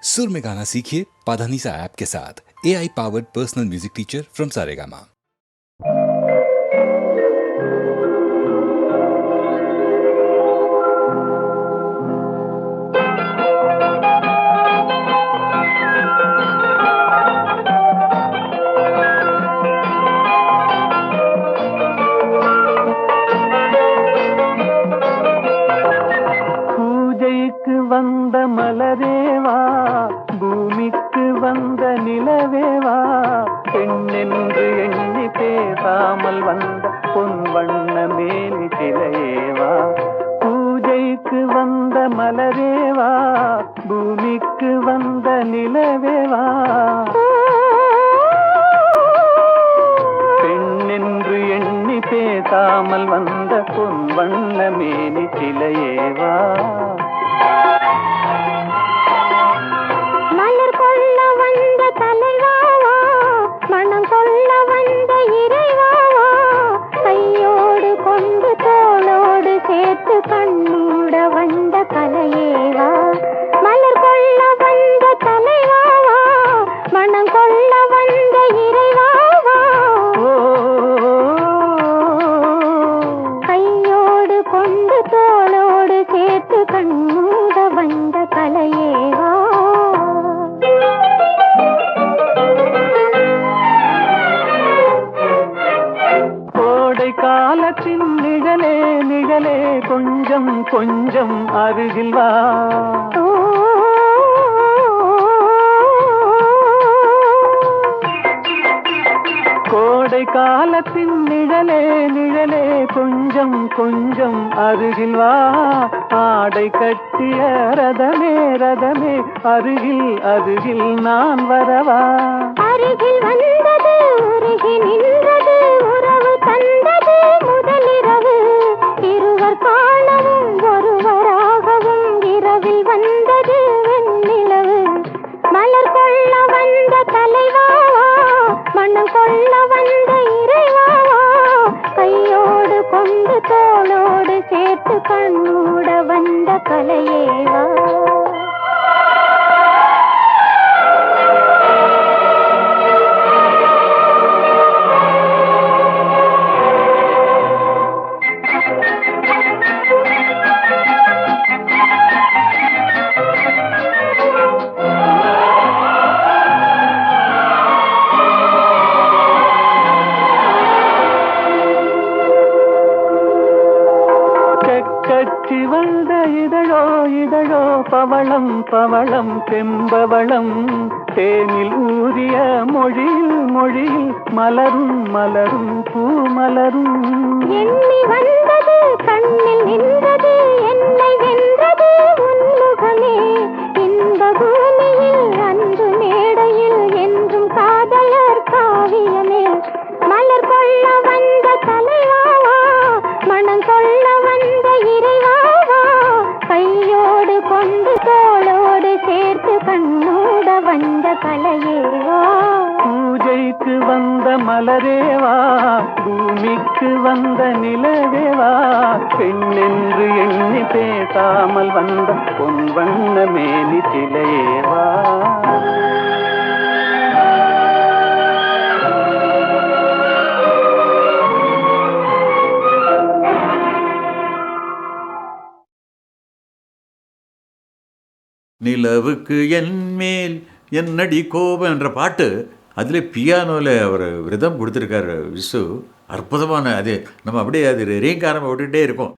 सुर में गाना सीखिए पाधानीसा ऐप के साथ। AI powered personal music teacher from Saregama. பூஜைக்கு வந்த மலரேவா, பூமிக்கு வந்த நிலவேவா, பெண்ணென்று எண்ணி பேசாமல் வந்த பொன் வண்ண மேனி சிலையேவா. பூஜைக்கு வந்த மலரேவா, பூமிக்கு வந்த நிலவேவா, பெண்ணென்று எண்ணி பேசாமல் வந்த பொன் வண்ண மேனி சிலையேவா. மலர் கொள்ள வந்த தலைவாவா, மனம் கொள்ள வந்த இறைவாவா, கையோடு கொண்டு தோளோடு சேர்த்து கண்ணூட வந்த கலையேவா. மலர் கொள்ள வந்த தலைவாவா, மனம் கொள்ள வந்த இறைவாவா, கையோடு கொண்டு தோளோடு சேர்த்து கண்ணூட வந்த கலையேவா. கோடை காலத்தின் நிழலே நிழலே கொஞ்சம் கொஞ்சம் அருகில் வா. கோடை காலத்தின் நிழலே நிழலே கொஞ்சம் கொஞ்சம் அருகில் வா. ஆடை கட்டிய ரதமே ரதமே அருகில் அருகில் நான் வரவா. அருகில் வந்தது உருகி நின்றது உறவு தந்தது முதலிரவு. இருவர் காணவும் ஒருவராகவும் இரவில் வந்தது வெண்ணிலவு. மலர் கொள்ள வந்த தலைவாவா, மனம் கொள்ள வந்த இறைவாவா, கையோடு கொண்டு தோளோடு சேர்த்து கண்ணூட வந்த கலையேவா. கச்சி வந்த இதழோ இதழோ பவளம் பவளம் செம்பவளம், தேனில் ஊறிய மொழியில் மொழியில் மலரும் மலரும் பூமலரும். எண்ணி வந்தது கண்ணில் நின்றது என்னை வென்றது உன்முகமே. இந்த பூமியில் அன்பு மேடையில் என்றும் காதலர் காவியமே. மலர் கொள்ள வந்த தலைவாவா, மனம் கொள்ள வந்த இறைவாவா, கையோடு கொண்டு தோளோடு சேர்த்து கண்ணூட வந்த கலையேவா. பூஜைக்கு வந்த மலரேவா, பூமிக்கு வந்த நிலவேவா, பெண்ணென்று எண்ணி பேசாமல் வந்த பொன் வண்ண மேனி சிலையேவா. நிலவுக்கு என் மேல் என்னடி கோபம் என்ற பாட்டு, அதில் பியானோவில் அவர் விரதம் கொடுத்துருக்காரு விசு. அற்புதமான அது, நம்ம அப்படியே அது ரீங்காரம் விட்டுக்கிட்டே இருக்கோம்.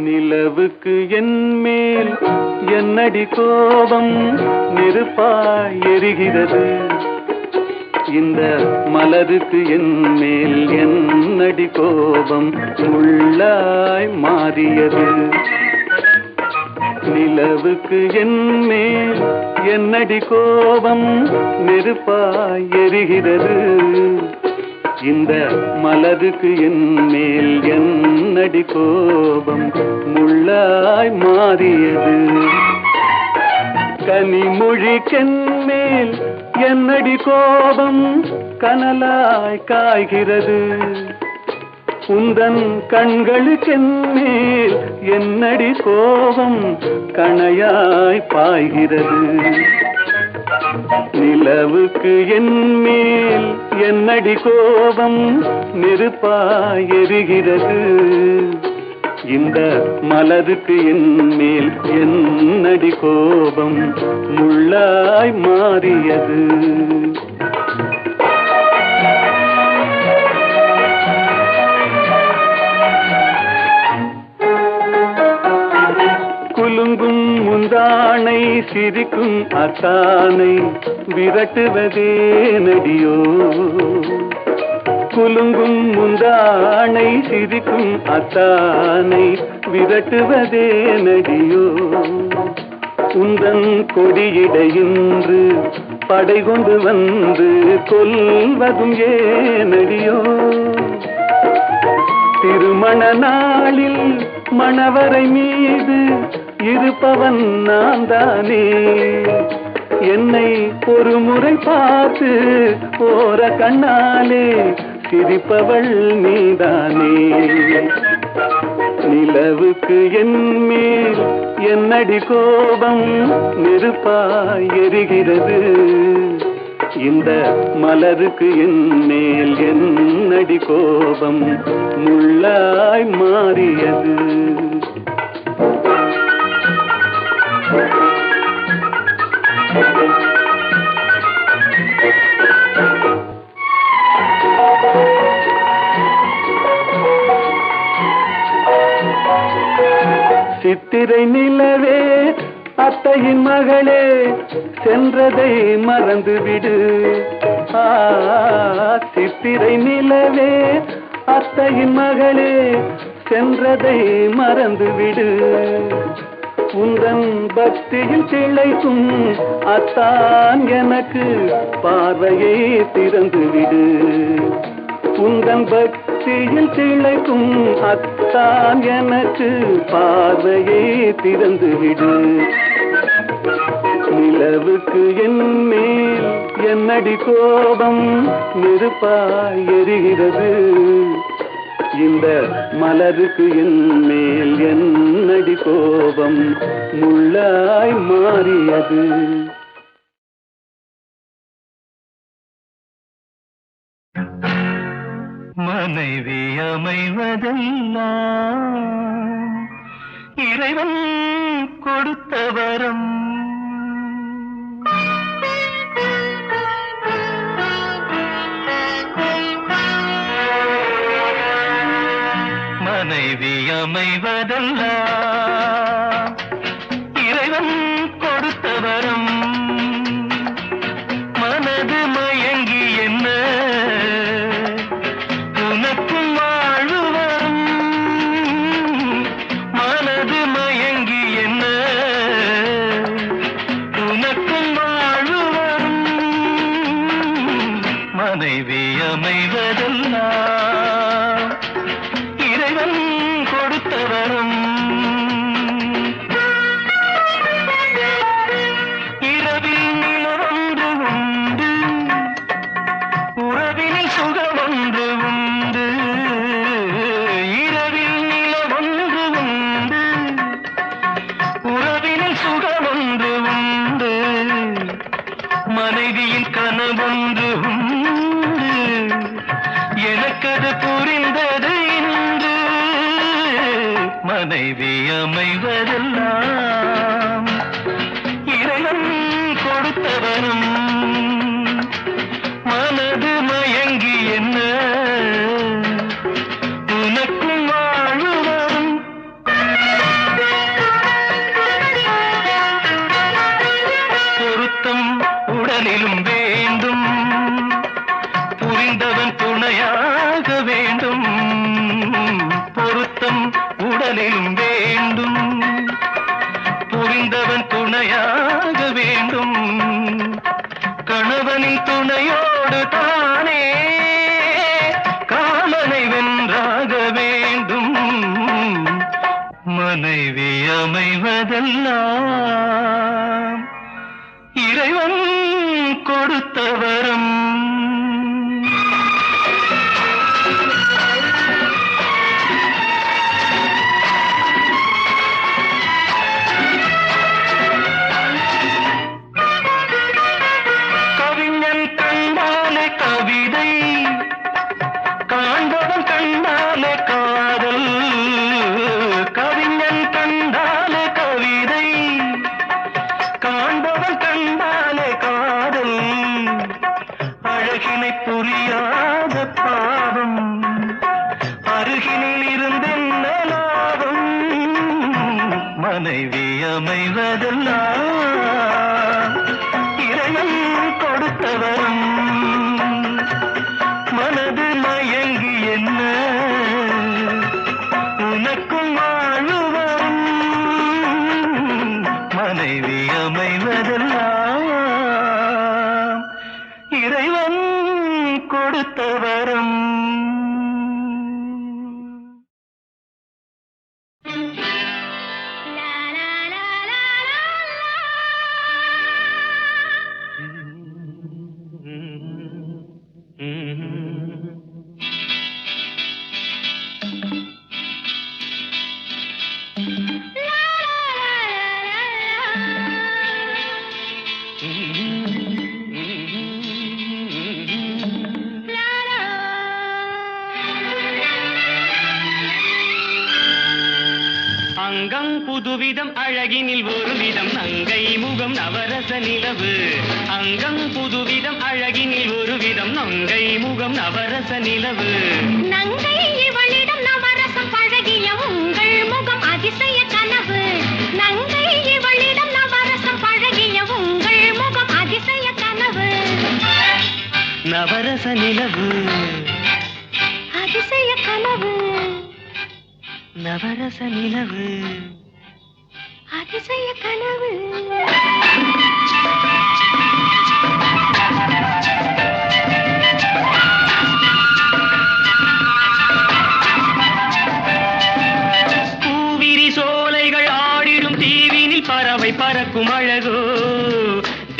நிலவுக்கு என் மேல் என்னடி கோபம், நெருப்பாய் எரிகிறது. இந்த மலருக்கு என் மேல் என்னடி கோபம், முள்ளாய் மாறியது. நிலவுக்கு என் மேல் என்னடி கோபம், நெருப்பாய் எரிகிறது. இந்த மலருக்கு என் மேல் என்னடி கோபம், முள்ளாய் மாறியது. கனிமொழிக்கென் மேல் என்னடி கோபம், கனலாய் காய்கிறது. உந்தன் கண்களுக்கென்மேல் என்னடி கோபம் கணையாய் பாய்கிறது. நிலவுக்கு என்மேல் என்னடி கோபம் நெருப்பாய் எரிகிறது. இந்த மலருக்கு என்மேல் என்னடி கோபம் முள்ளாய் மாறியது. குலுங்கும் முந்தானை சிரிக்கும் அத்தானை விரட்டுவதே நடியோ. குலுங்கும் முந்தானை சிரிக்கும் அத்தானை விரட்டுவதே நடியோ. உந்தன் கொடியிடையின்று படை கொண்டு வந்து கொல்வதும் ஏனடியோ. திருமண நாளில் மணவரை மீது இருப்பவன் நான் தானே. என்னை ஒரு முறை பார்த்து ஓர கண்ணாலே சிரிப்பவள் நீதானே. நிலவுக்கு என்மேல் என்னடி கோபம் நெருப்பாய் எரிகிறது. இந்த மலருக்கு என்மேல் என்னடி கோபம் முள்ளாய் மாறியது. சித்திரை நிலவே அத்தையின் மகளே சென்றதை மறந்துவிடு. சித்திரை நிலவே அத்தையின் மகளே சென்றதை மறந்துவிடு. உந்தன் பக்தியில் திளைக்கும் அத்தான் எனக்கு பார்வையை திறந்துவிடு. உந்தன் பக்தியில் திளைக்கும் அத்தான் எனக்கு பார்வையை திறந்துவிடு. நிலவுக்கு என்மேல் என்னடி கோபம் நெருப்பாய் எரிகிறது. இந்த மலருக்கு என்மேல் என்னடி கோபம் முள்ளாய் மாறியது. மனைவி அமைவதெல்லாம் இறைவன் கொடுத்த வரம். மனைவி அமைவதெல்லாம் இறைவன் கொடுத்த வரம். மனது மயங்கி என்ன உனக்கும் வாழ்வு வரும். மனது மயங்கி என்ன உனக்கும் வாழ்வு வரும். மனைவி அமைவதெல்லாம் இறைவன் கொடுத்த வரம். இரவில் நிலவொன்று உண்டு, உறவினில் சுகமொன்று உண்டு. இரவில் நிலவொன்று உண்டு, உறவினில் சுகமொன்று உண்டு. மனைவியின் கனவொன்று உண்டு, எனக்கது புரிந்தது இன்று. மனைவி அமைவதெல்லாம் இறைவன் கொடுத்த வரம். மனது மயங்கி என்ன உனக்கும் வாழ்வு வரும். பொருத்தம் உடலிலும் வேண்டும், புரிந்தவன் துணையாக வேண்டும். பொருத்தம் உடலிலும் வேண்டும், புரிந்தவன் துணையாக வேண்டும். கணவனின் துணையோடு தானே காமனை வென்றாக வேண்டும். மனைவி அமைவதெல்லாம் இறைவன் கொடுத்த வரம். அங்கம் புதுவிதம் அழகினில் ஒரு விதம் நங்கை முகம் நவரச நிலவு. அங்கம் புதுவிதம் அழகினில் ஒரு விதம் நங்கை முகம் நவரச நிலவு. நங்கை இவளிடம் நவரசம் பழகிய உங்கள் முகம் அதிசய கனவு. நங்கை இவளிடம் நவரசம் பழகிய உங்கள் முகம் அதிசய கனவு. நவரச நிலவு அதிசய கனவு. நவரச நிலவு. அதிசய கனவு. பூவிரி சோலைகள் ஆடிடும் தீவினில் பறவை பறக்கும் அழகோ.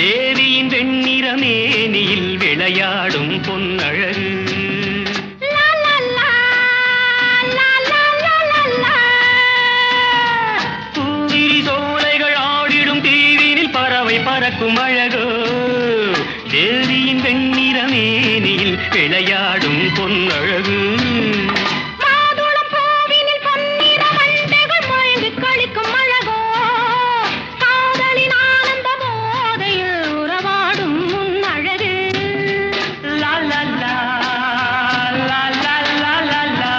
தேவியின் வெண்ணிற மேனியில் விளையாடும் பொன்னழகு. லா லா லா லா லா லா லா லா. பூவிரி சோலைகள் ஆடிடும் தீவினில் பறவை பறக்கும் அழகோ. தேவியின் வெண்ணிற மேனியில் விளையாடும் பொன்னழகு. மாதுளம் பூவினில் பொன்னிற வண்டுகள் மொய்ந்து களிக்கும் அழகோ. காதலின் ஆனந்த போதையில் உறவாடும் உன் அழகு. லா லா லா லா லா லா லா லா.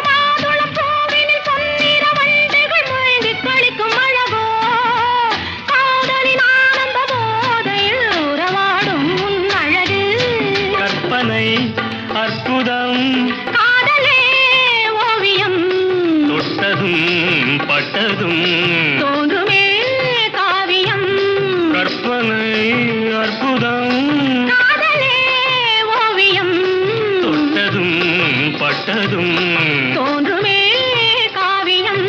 மாதுளம் பூவினில் பொன்னிற வண்டுகள் மொய்ந்து களிக்கும் அழகோ. காதலின் ஆனந்த போதையில் உறவாடும் உன் அழகு. கற்பனை அற்புதம் காதலே ஓவியம் தொட்டதும் பட்டதும். தோன்றுமே காவியம். கற்பனை அற்புதம் காதலே ஓவியம் தொட்டதும் பட்டதும். தோன்றுமே காவியம்.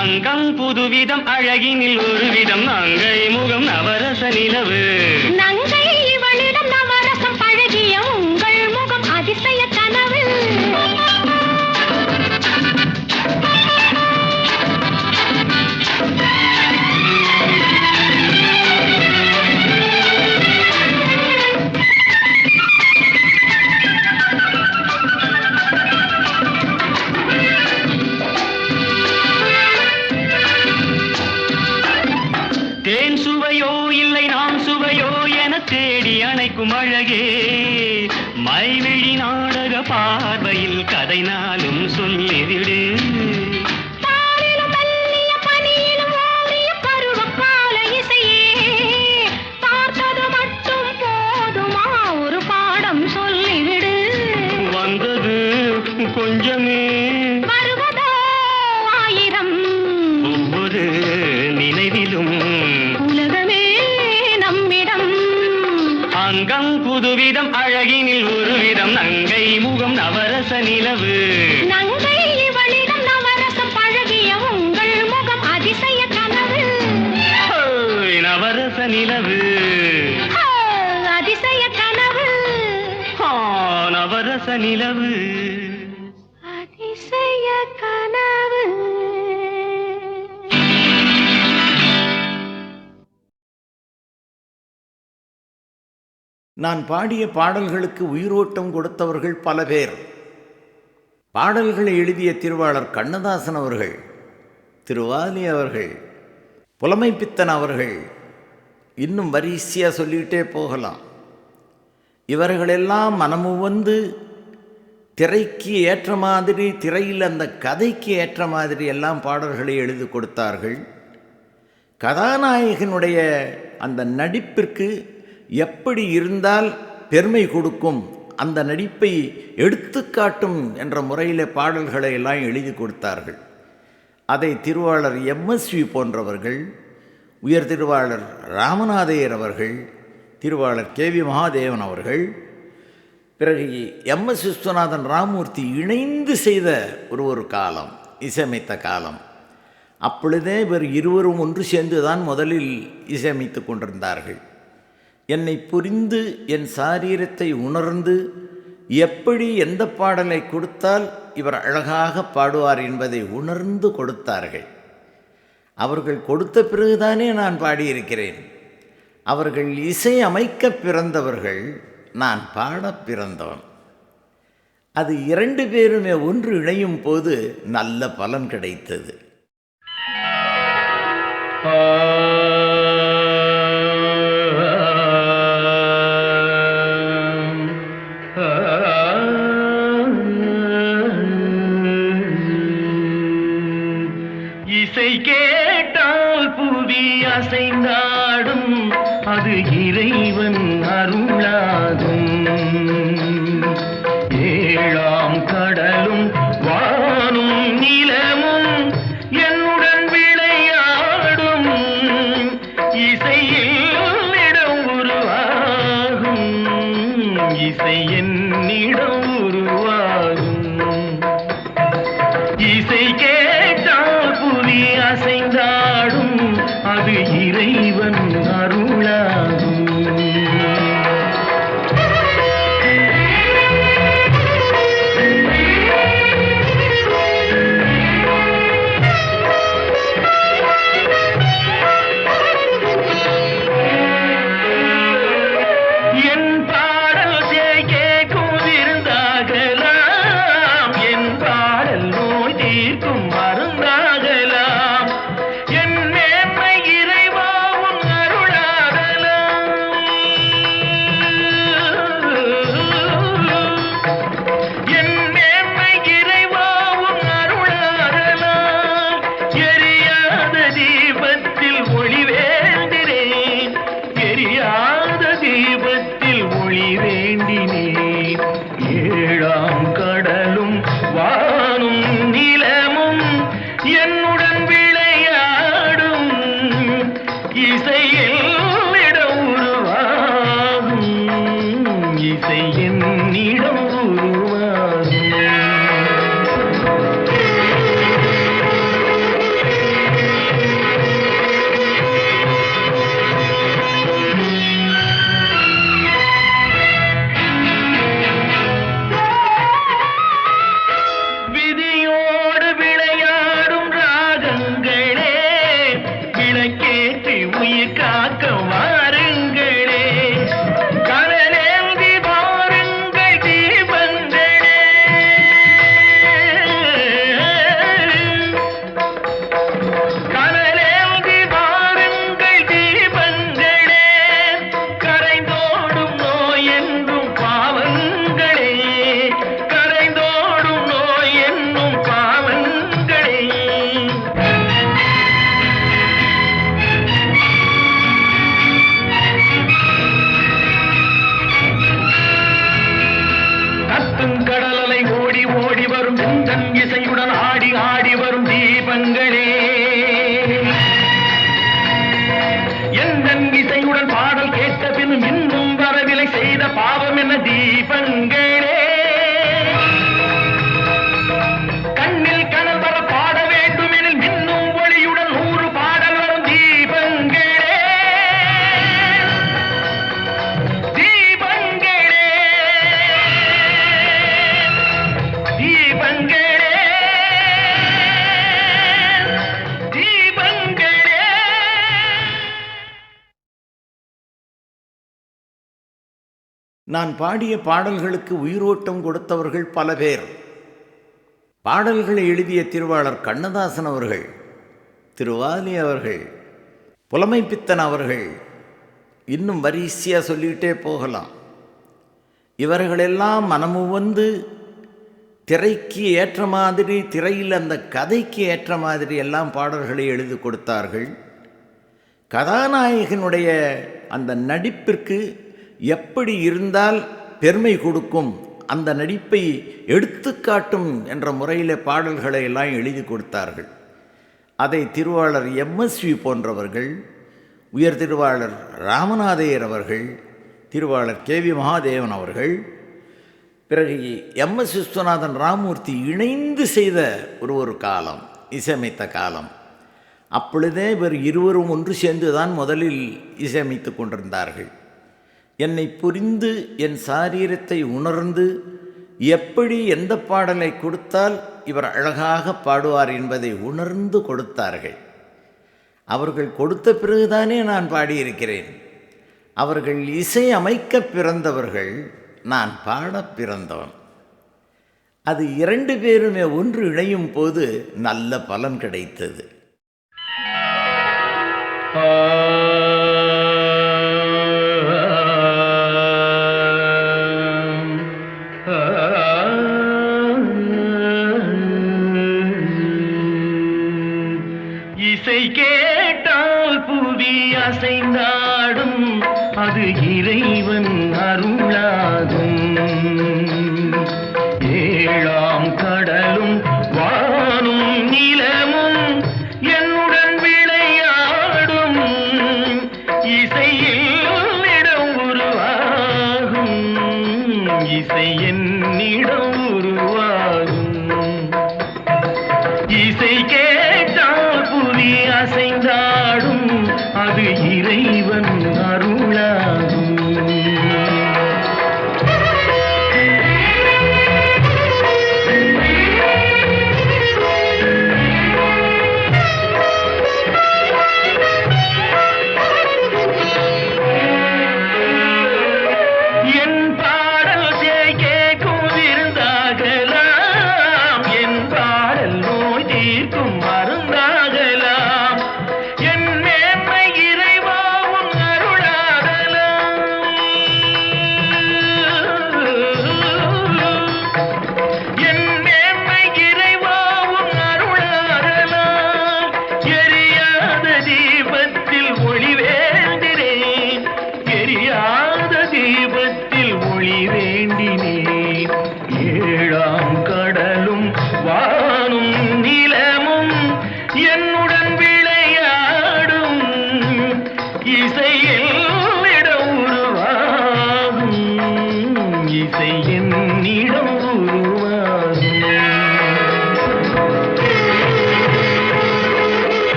அங்கம் புதுவிதம் அழகினில் ஒரு விதம் நங்கை முகம் நவரச நிலவு. நங்கை இவளிடம் நவரசம் பழகிய உங்கள் முகம் அதிசய கனவு. தேன் சுவையோ இல்லை நான் சுவையோ என தேடி அணைக்கும் அழகே. மைவிழி நாடக பார்வையில் கதை நாளும் சொல்லிவிடு. பாலிலும் மெல்லிய பனியிலும் ஓடிய பருவகால இசையே. பார்த்தது மட்டும் போதுமா ஒரு பாடம் சொல்லிவிடு. வந்தது கொஞ்சமே வருவதோ ஆயிரம். ஒவ்வொரு நினைவிலும் உலகமே நம்மிடம். அங்கம் புதுவிதம் அழகினில் ஒரு விதம் நங்கை முகம் நவரச நிலவு. நங்கை இவளிடம் நவரசம் பழகிய உங்கள் முகம் அதிசய கனவு. ஹோய், நவரச நிலவு. ஆ, அதிசய கனவு. ஆ, நவரச நிலவு. அதிசய கனவு. நான் பாடிய பாடல்களுக்கு உயிரோட்டம் கொடுத்தவர்கள் பல பேர். பாடல்களை எழுதிய திருவாளர் கண்ணதாசன் அவர்கள், திருவாலி அவர்கள், புலமைப்பித்தன் அவர்கள், இன்னும் வரிசையாக சொல்லிகிட்டே போகலாம். இவர்களெல்லாம் மனமுவந்து திரைக்கு ஏற்ற மாதிரி, திரையில் அந்த கதைக்கு ஏற்ற மாதிரி எல்லாம் பாடல்களை எழுதி கொடுத்தார்கள். கதாநாயகனுடைய அந்த நடிப்பிற்கு எப்படி இருந்தால் பெருமை கொடுக்கும், அந்த நடிப்பை எடுத்துக்காட்டும் என்ற முறையில் பாடல்களை எல்லாம் எழுதி கொடுத்தார்கள். அதை திருவாளர் எம்எஸ்வி போன்றவர்கள், உயர் திருவாளர் ராமநாதையர் அவர்கள், திருவாளர் கேவி மகாதேவன் அவர்கள், பிறகு எம்எஸ் விஸ்வநாதன், ராமூர்த்தி இணைந்து செய்த ஒரு காலம், இசையமைத்த காலம். அப்பொழுதே இவர் இருவரும் ஒன்று சேர்ந்து தான் முதலில் இசையமைத்து கொண்டிருந்தார்கள். என்னை புரிந்து என் சாரீரத்தை உணர்ந்து எப்படி எந்த பாடலை கொடுத்தால் இவர் அழகாக பாடுவார் என்பதை உணர்ந்து கொடுத்தார்கள். அவர்கள் கொடுத்த பிறகுதானே நான் பாடியிருக்கிறேன். அவர்கள் இசை அமைக்க பிறந்தவர்கள், நான் பாட பிறந்தவன். அது 2 பேருமே ஒன்று இணையும் போது நல்ல பலன் கிடைத்தது. இசை கேட்டால் புவி அசைந்தாடும், அது இறைவன் அருளாகும். ஏழாம் கடலும் வானும் நிலமும் என்னுடன் விளையாடும், இசையில் இடம் உருவாகும், இசை என்னிடம் உருவாகும். இசை கேட்டால் புவி அசைந்தாடும், அது இறைவன் அருளாகும். என் பாடல் கேட்கும் விருந்தாகலாம், என் பாடல் நோய் தீர்க்கும் மருந்தாகலாம், என் மேன்மை இறைவாவும் அருளாகலாம். என் மேன்மை இறைவாவும் அருளாகலாம். எரியாத தீபத்தில் ஒளி வேண்டினேன், எரியாத தீபத்தில் ஒளி வேண்டினேன். ஏழாம் கடலும் வானும் நிலமும் என்னுடன் விளையாடும், இசையில் இடம் உருவாகும், இசை என்னிடம் உருவாகும். விதியோடு விளையாடும் ராகங்களே, விளக்கேற்றி உயிர் காக்க வாருங்களே, கடலேந்தி வாருங்கள் தீபங்களே. கடலேந்தி வாருங்கள் தீபங்களே, கரைந்தோடும் நோய் என்றும் பாவங்களே, கரைந்தோடும் நோய் என்னும் பாவங்களே. கத்தும் கடலலை ஓடி ஓடி வரும் செந்தன் இசையுடன் ஆடி ஆடி வரும் தீபங்களே, எந்தன் இசையுடன் பாடல் கேட்ட பின்னும் இன்னும் வரவில்லை செய்த பாவம் என்ன தீபங்களே. கண்ணில் கனல் வர பாட வேண்டும் எனில் மின்னும் ஒளியுடன் 100 பாடல் வரும் தீபங்களே, தீபங்களே, தீபங்களே, தீபங்களே. நான் பாடிய பாடல்களுக்கு உயிரோட்டம் கொடுத்தவர்கள் பல பேர். பாடல்களை எழுதிய திருவாளர் கண்ணதாசன் அவர்கள், திருவாலி அவர்கள், புலமைப்பித்தன் அவர்கள், இன்னும் வரிசையாக சொல்லிக்கிட்டே போகலாம். இவர்களெல்லாம் மனமுவந்து திரைக்கு ஏற்ற மாதிரி, திரையில் அந்த கதைக்கு ஏற்ற மாதிரி எல்லாம் பாடல்களை எழுதி கொடுத்தார்கள். கதாநாயகனுடைய அந்த நடிப்பிற்கு எப்படி இருந்தால் பெருமை கொடுக்கும், அந்த நடிப்பை எடுத்துக்காட்டும் என்ற முறையில் பாடல்களை எல்லாம் எழுதி கொடுத்தார்கள். அதை திருவாளர் எம்எஸ்வி போன்றவர்கள், உயர் திருவாளர் ராமநாதையர் அவர்கள், திருவாளர் கேவி மகாதேவன் அவர்கள், பிறகு எம்எஸ் விஸ்வநாதன், ராமூர்த்தி இணைந்து செய்த ஒரு காலம், இசையமைத்த காலம். அப்பொழுதே இவர் இருவரும் ஒன்று சேர்ந்து தான் முதலில் இசையமைத்து கொண்டிருந்தார்கள். என்னை புரிந்து என் சாரீரத்தை உணர்ந்து எப்படி எந்த பாடலை கொடுத்தால் இவர் அழகாக பாடுவார் என்பதை உணர்ந்து கொடுத்தார்கள். அவர்கள் கொடுத்த பிறகுதானே நான் பாடியிருக்கிறேன். அவர்கள் இசை அமைக்க பிறந்தவர்கள், நான் பாட பிறந்தவன். அது 2 பேருமே ஒன்று இணையும் போது நல்ல பலன் கிடைத்தது. இசை கேட்டால் புவி அசைந்தாடும், அது இறைவன் அருளாகும். ஏழாம் கடலும் வானும் நிலமும் என்னுடன் விளையாடும், இசையில் இடம் உருவாகும், இசை என்னிடம் உருவாகும். இசை கேட்டால் புவி அசைந்தாடும், அது இறைவன் அருளாகும். ஏழாம் கடலும் வானும் நிலமும் என்னுடன் விளையாடும், இசையில் இடம் உருவாகும், இசை என்னிடம் உருவாகும்.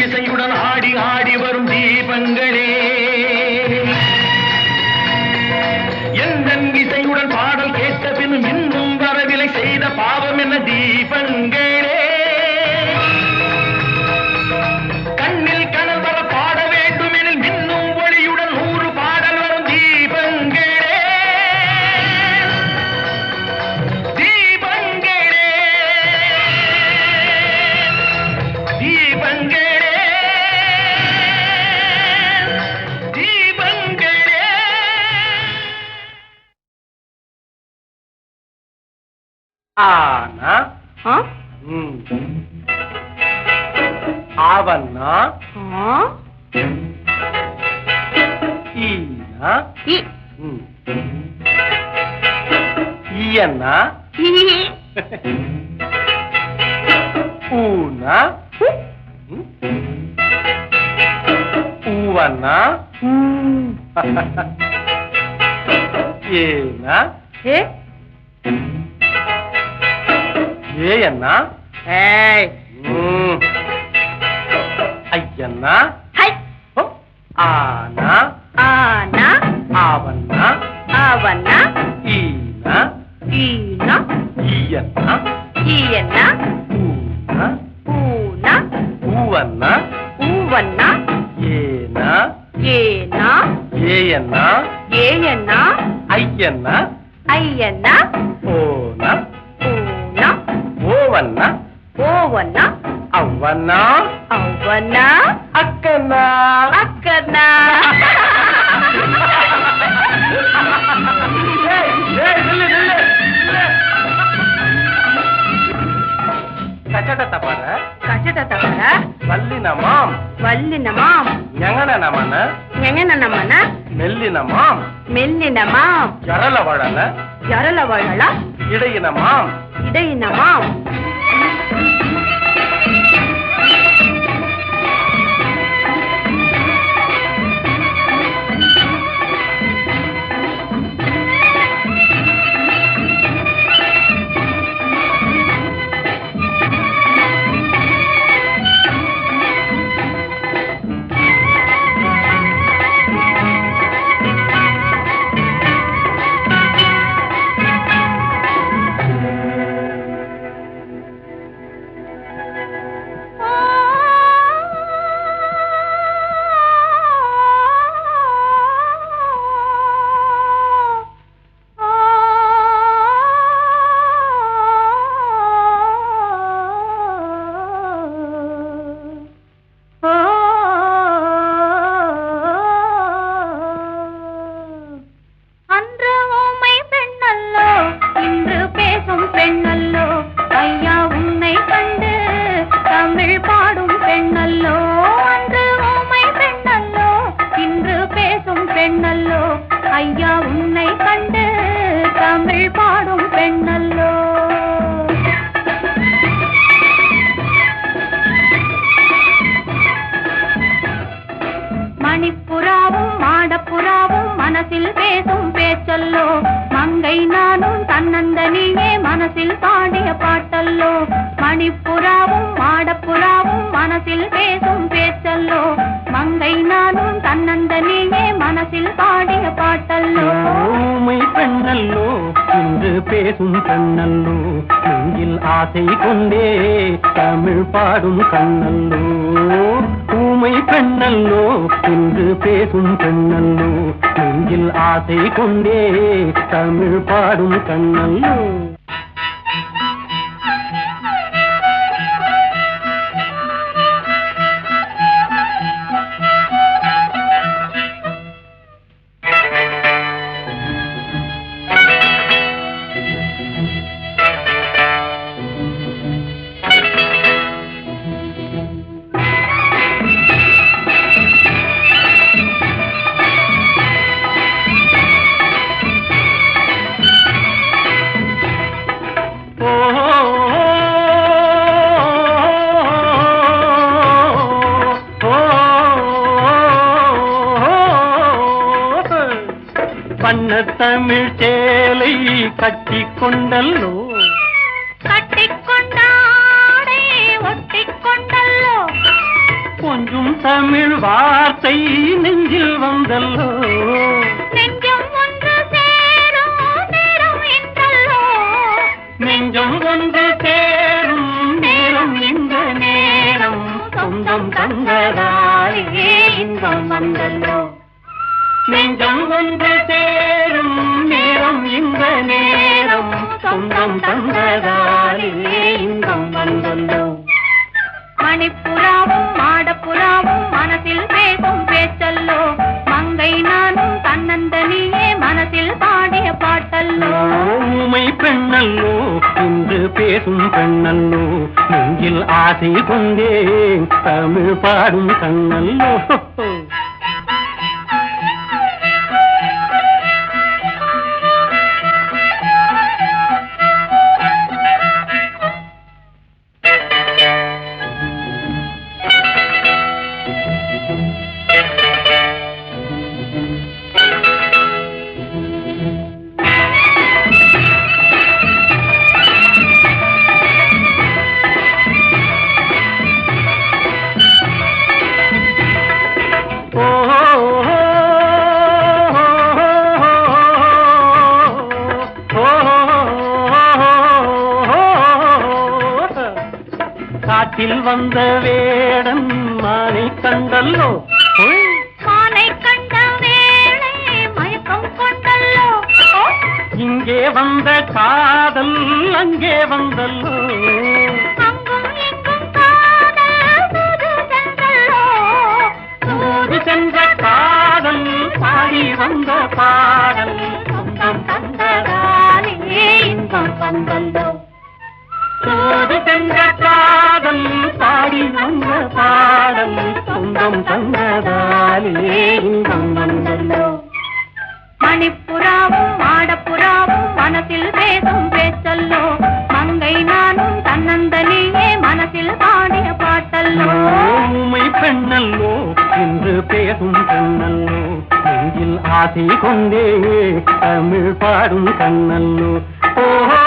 இசையுடன் ஆடி ஆடி வரும் தீபங்களே, எந்தன் இசையுடன் பாடல் கேட்ட பின்னும் இன்னும் வரவில்லை, செய்த பாவம் என்ன தீபங்களே. கண்ணில் கனல் வர பாட வேண்டும் எனில் மின்னும் ஒளியுடன் 100 பாடல் வரும் தீபங்களே, தீபங்களே, தீபங்களே. ஆனா ஆவன்னா ஈனா ஈயன்னா ஊனா ஊவன்னா ஏனா ஏயன்னா ஐயன்னா ஆனா ஆனா ஆவன்னா ஆவன்னா ஈனா ஈனா ஈயன்னா ஈயன்னா ஊனா ஊனா ஊவன்னா ஊவன்னா ஏனா ஏனா ஏயன்னா ஏயன்னா ஐயன்னா ஐயன்னா ஓனா ஊனா ஓவன்னா ஓவன்னா அவ்வன்னா ಅವ್ವನ್ನ ಅಕ್ಕನ್ನ ಅಕ್ಕನ್ನ ಕಚಟ ತಪಾರ தவிர வல்லினமாம் வல்லினமாம் ஞங்கனமன எங்கனமன மெல்லினமாம் மெல்லினமாம் ஜரலவழல ஜரலவழல இடையினமாம் இடையினமாம் மணிப்புறாவும் மாடப்புறாவும் மனசில் பேசும் பேச்சல்லோ மங்கை நானும் தன்னந்தனியே மனசில் பாடிய பாட்டல்லோ மணிப்புறாவும் மாடப்புறாவும் மனசில் பேசும் பேச்சல்லோ மங்கை நானும் தன்னந்தனியே மனசில் பாடிய பாட்டல்லோ ஊமை பெண்ணல்லோ இன்று பேசும் கண்ணல்லோ நெஞ்சில் ஆசை கொண்டே தமிழ் பாடும் கண்ணல்லோ ஊமை பெண்ணல்லோ இன்று பேசும் பெண்ணல்லோ நெஞ்சில் ஆசை கொண்டே தமிழ் பாடும் கண்ணல்லோ தமிழ் சேலை கட்டி கொண்டல்லோ கட்டிக்கொண்டாடை ஒட்டிக்கொண்டல்லோ கொஞ்சம் தமிழ் வார்த்தை நெஞ்சில் வந்தல்லோ நெஞ்சம் ஒன்று சேரும் நேரம் என்றல்லோ நெஞ்சம் ஒன்று சேரும் நேரம் இந்த நேரம் சொந்தம் தந்ததாலே இன்பம் வந்தல்லோ நெஞ்சம் ஒன்று சேரும் நேரம் இந்த நேரம் சொந்தம் தந்ததாலே இன்பம் வந்தல்லோ மணிப்புறாவும் மாடப்புறாவும் மனசில் பேசும் பேச்சல்லோ மங்கை நானும் தன்னந்தனியே மனசில் பாடிய பாட்டல்லோ ஊமை பெண்ணல்லோ இன்று பேசும் பெண்ணல்லோ நெஞ்சில் ஆசை கொண்டே தமிழ் பாடும் கண்ணல்லோ காட்டில் வந்த வேடன் மானை கண்டல்லோ மானை கண்ட வேளை மயக்கம் கொண்டல்லோ இங்கே வந்த காதல் அங்கே வந்தல்லோ அங்கும் இங்கும் காதல் தூது சென்றல்லோ தூது சென்ற காதல் பாடி வந்த பாடல் சொந்தம் தந்ததாலே இன்பம் வந்தல்லோ தூது சென்ற காதல் பாடி துன்பம் தந்ததாலே இன்பம் வந்தல்லோ. மணிப்புறாவும் மாடப்புறாவும் மனசில் பேசும் பேச்சல்லோ, மங்கை நானும் தன்னந்தனியே மனசில் பாடிய பாட்டல்லோ. ஊமை பெண்ணல்லோ என்று பேசும் பெண்ணல்லோ, நெஞ்சில் ஆசை கொண்டே தமிழ் பாடும் கண்ணல்லோ. ஓஹோ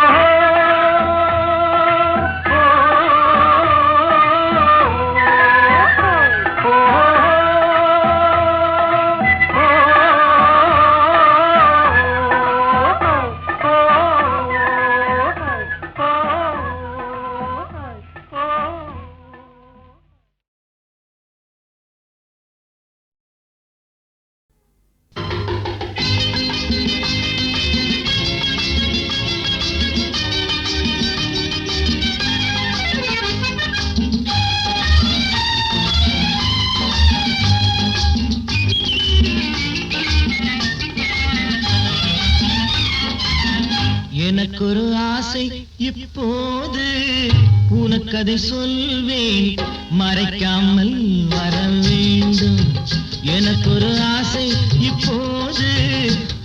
எனக்கொரு ஆசை இப்போது உனக்கதை சொல்வேன், மறைக்காமல் வர வேண்டும். எனக்கொரு ஆசை இப்போது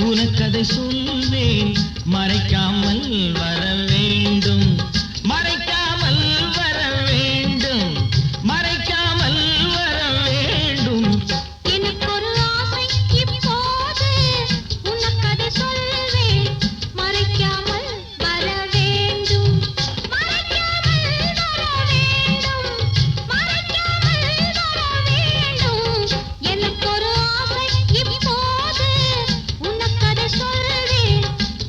உனக்கதை சொல்வேன், மறைக்காமல் வர வேண்டும். மறைக்காமல் வர வேண்டும், மறைக்காமல் வர வேண்டும். எனக்கொரு ஆசை இப்போது உனக்கதை சொல்வேன், மறைக்காமல் வர வேண்டும். மறைக்காமல் வர வேண்டும், மறைக்காமல் வர வேண்டும். எனக்கொரு ஆசை இப்போது உனக்கதை சொல்வேன்,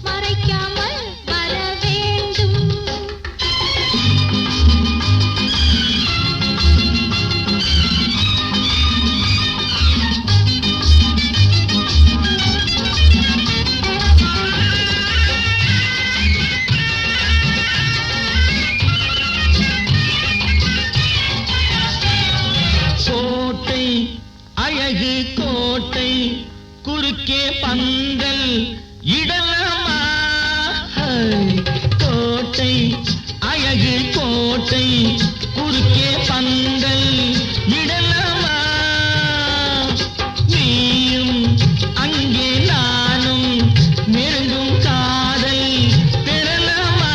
மறைக்காமல் வர வேண்டும். கோட்டை அழகு கோட்டை குறுக்கே பந்தல் இடலாமா? கோட்டை அழகு கோட்டை குறுக்கே பந்தல் இடலாமா? நீயும் அங்கே நானும் நெருங்கும் காதல் பெறலாமா?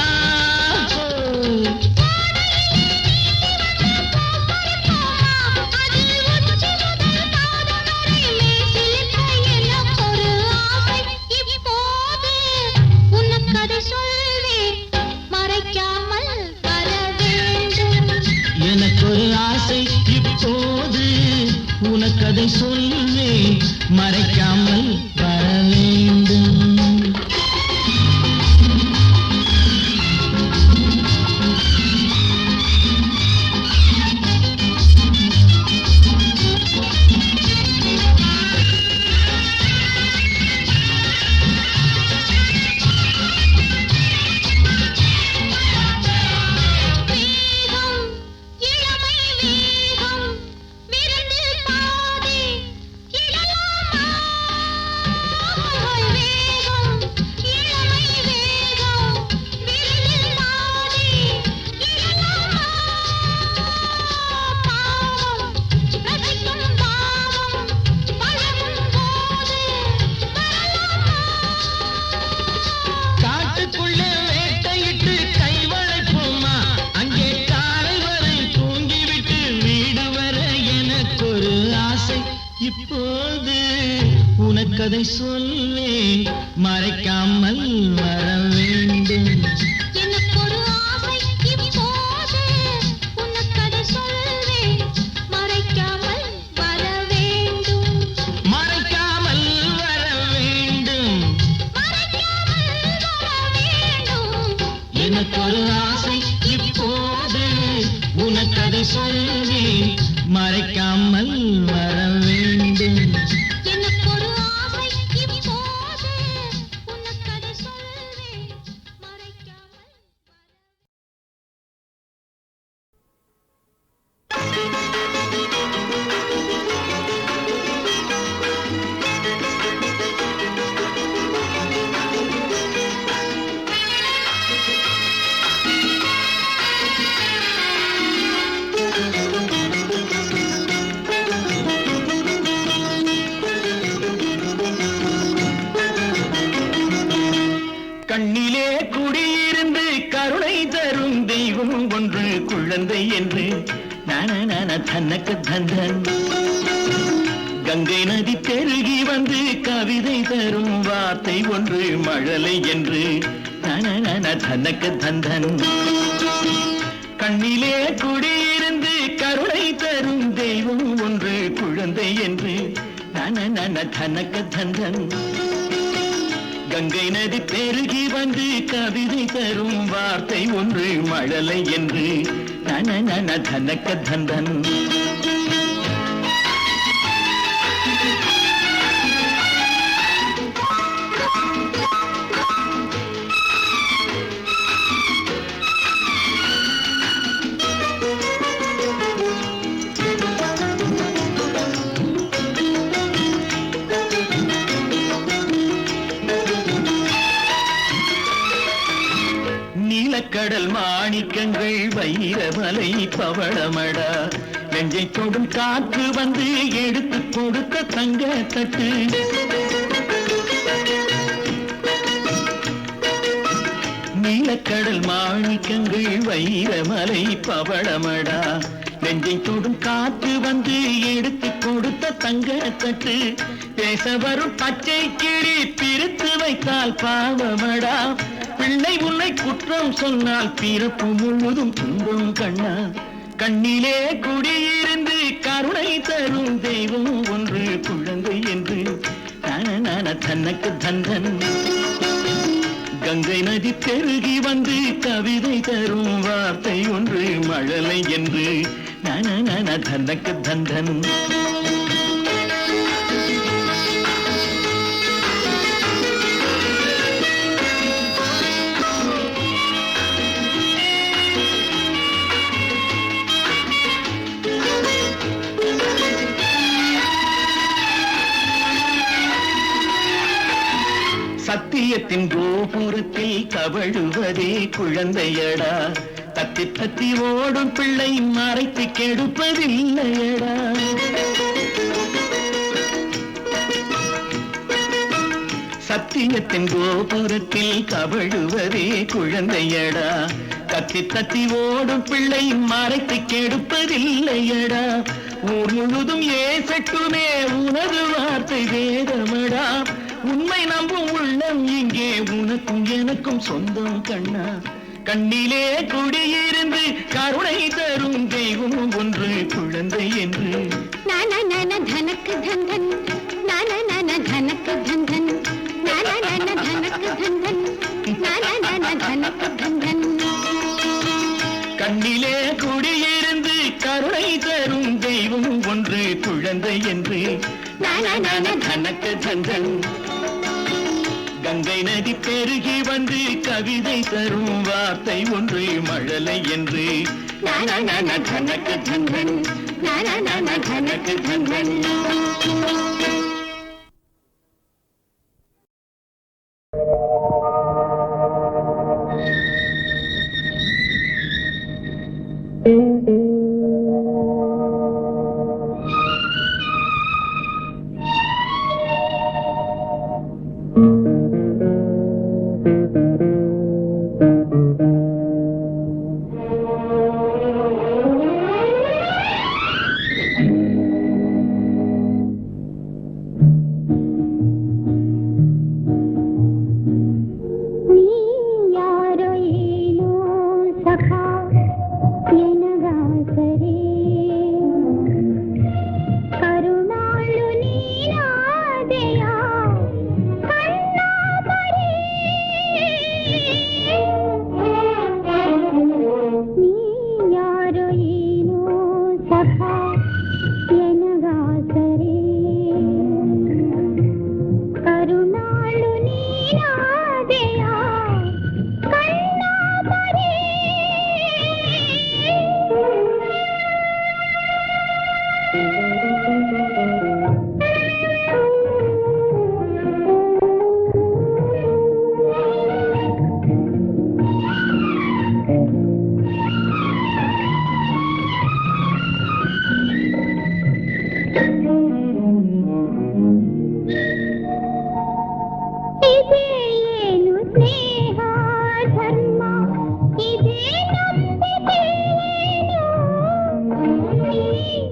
எனக்கொரு ஆசை இப்போது உனக்கதை சொல்வேன், மறைக்காமல் வர வேண்டும். காட்டுக்குள்ளே வேட்டையிட்டு கைவளைப்போமா? அங்கே காலை வரை தூங்கிவிட்டு வீடு வர எனக்கொரு ஆசை இப்போது உனக்கதை சொல்வேன், மறைக்காமல் வர வேண்டும். எனக்கொரு ஆசை இப்போது உனக்கதை சொல்வேன், மறைக்காமல் வர வேண்டும். மறைக்காமல் வர வேண்டும். மறைக்காமல் வர வேண்டும். எனக்கொரு ஆசை இப்போது உனக்கதை சொல்வேன், மறைக்காமல் வர வேண்டும். எனக்கொரு ஆசை இப்போது உனக்கதை சொல்வேன், மறைக்காமல் தனக்கு தந்தன் கங்கை நதி பெருகி வந்து கவிதை தரும் வார்த்தை ஒன்று மழலை என்று தனக்கு தந்தன் கண்ணிலே குடியிருந்து கருணை தரும் தெய்வம் ஒன்று குழந்தை என்று தனக்கு தந்தன் கங்கை நதி பெருகி வந்து கவிதை தரும் வார்த்தை ஒன்று மழலை என்று தனக்கு தந்தன் கடல் மாணிக்கங்கள் வைரமலை பவளமடா நெஞ்சை தொடும் காற்று வந்து எடுத்து கொடுத்த தங்க தட்டு நீலக்கடல் மாணிக்கங்கள் வைரமலை பவளமடா நெஞ்சை தொடும் காற்று வந்து எடுத்து கொடுத்த தங்க தட்டு பேச வரும் பச்சை கிளி பிரித்து வைத்தால் பாவமடா பிள்ளை உன்னை குற்றம் சொன்னால் பிறப்பு முழுவதும் துன்பம் கண்ணா கண்ணிலே குடியிருந்து கருணை தரும் தெய்வம் ஒன்று குழந்தை என்று தனக்கு தந்தன் கங்கை நதி பெருகி வந்து கவிதை தரும் வார்த்தை ஒன்று மழலை என்று தனக்கு தந்தன் சத்தியத்தின் கோபுரத்தில் தவழுவதே குழந்தையடா தத்தி தத்தி ஓடும் பிள்ளை மறைத்து கெடுப்பதில்லையடா சத்தியத்தின் கோபுரத்தில் தவழுவதே குழந்தையடா தத்தி தத்தி ஓடும் பிள்ளை மறைத்து கெடுப்பதில்லையடா ஊர் முழுதும் ஏசட்டுமே உனது வார்த்தை வேதமடா உண்மை நம்பும் உள்ளம் இங்கே உனக்கும் எனக்கும் சொந்தம் கண்ணா கண்ணிலே குடியிருந்து கருணை தரும் தெய்வம் ஒன்று குழந்தை என்று தனக்கு தந்தன் தனக்கு தந்தன் தனக்கு தந்தன் தனக்கு தந்தன் கண்ணிலே குடியிருந்து கருணை தரும் தெய்வம் ஒன்று குழந்தை என்று தனக்கு தந்தன் கங்கை நதி பெருகி வந்து கவிதை தரும் வார்த்தை ஒன்று மழலை என்று தனக்கு தந்தன் தனக்கு தந்தன்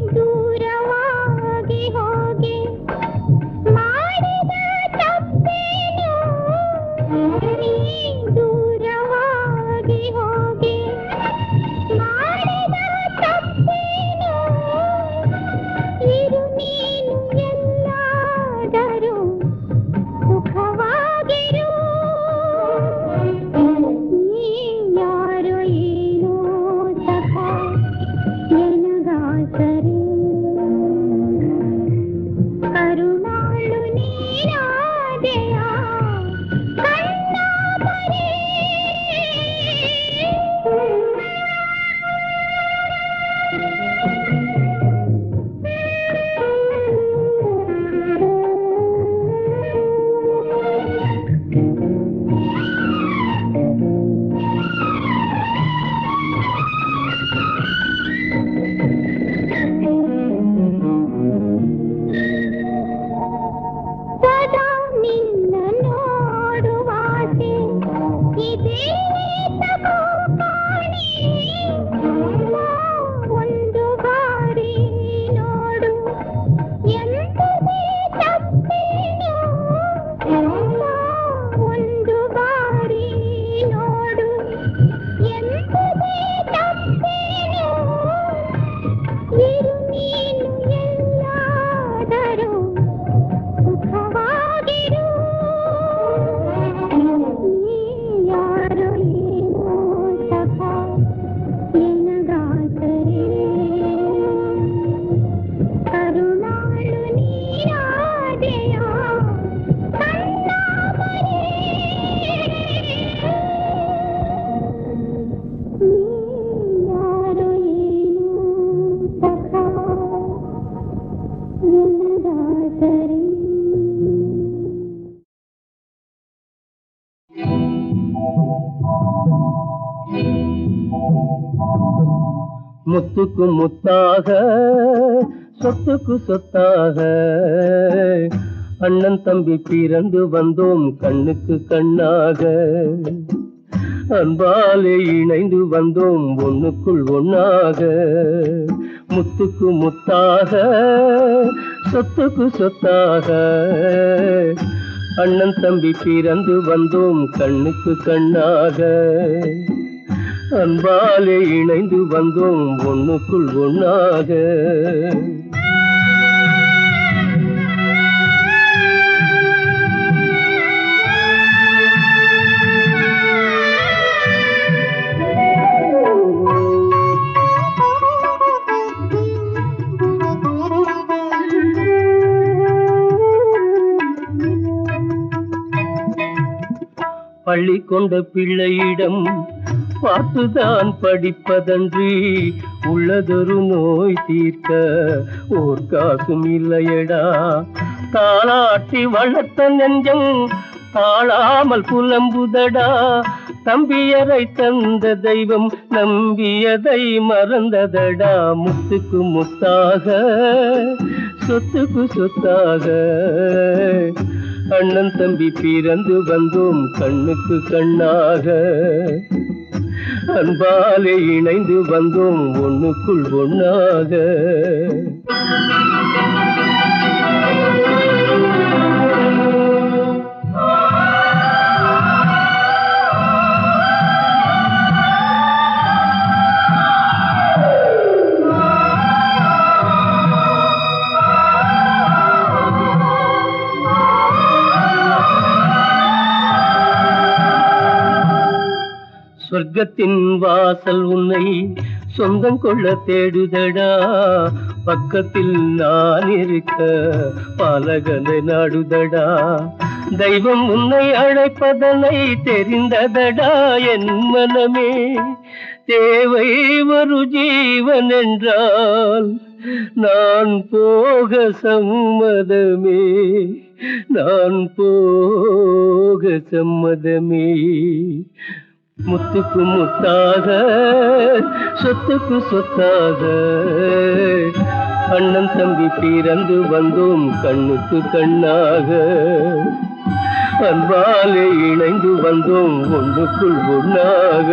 do முத்துக்கு முத்தாக சொத்துக்கு சொத்தாக அண்ணன் தம்பி பிறந்து வந்தோம் கண்ணுக்கு கண்ணாக அன்பாலே இணைந்து வந்தோம் ஒண்ணுக்குள் ஒண்ணாக முத்துக்கு முத்தாக சொத்துக்கு சொத்தாக அண்ணன் தம்பி பிறந்து வந்தோம் கண்ணுக்கு கண்ணாக அன்பாலே இணைந்து வந்தோம் ஒண்ணுக்குள் ஒண்ணாக பள்ளி கொண்ட பிள்ளையிடம் பார்த்துதான் படிப்பதன்றி உள்ளதொரு நோய் தீர்க்க ஓர் காசும் இல்லையடா தாளாட்டி வளர்த்த நெஞ்சம் தாழாமல் புலம்புதடா தம்பியரை தந்த தெய்வம் நம்பியதை மறந்ததடா முத்துக்கு முத்தாக சொத்துக்கு சொத்தாக அண்ணன் தம்பி பிறந்து வந்தோம் கண்ணுக்கு கண்ணாக அன்பாலே இணைந்து வந்தோம் ஒண்ணுக்குள் ஒண்ணாக சொர்க்கத்தின் வாசல் உன்னை சொந்தம் கொள்ள தேடுதடா பக்கத்தில் நான் இருக்க பாலகனை நாடுதடா தெய்வம் உன்னை அழைப்பதனை தெரிந்ததடா என் மனமே தேவை ஒரு ஜீவன் என்றால் நான் போக சம்மதமே நான் போக சம்மதமே முத்துக்கு முத்தாக சொத்துக்கு சொத்தாக அண்ணன் தம்பி பிறந்து வந்தோம் கண்ணுக்கு கண்ணாக அன்பாலே இணைந்து வந்தோம் ஒன்றுக்குள் ஒண்ணாக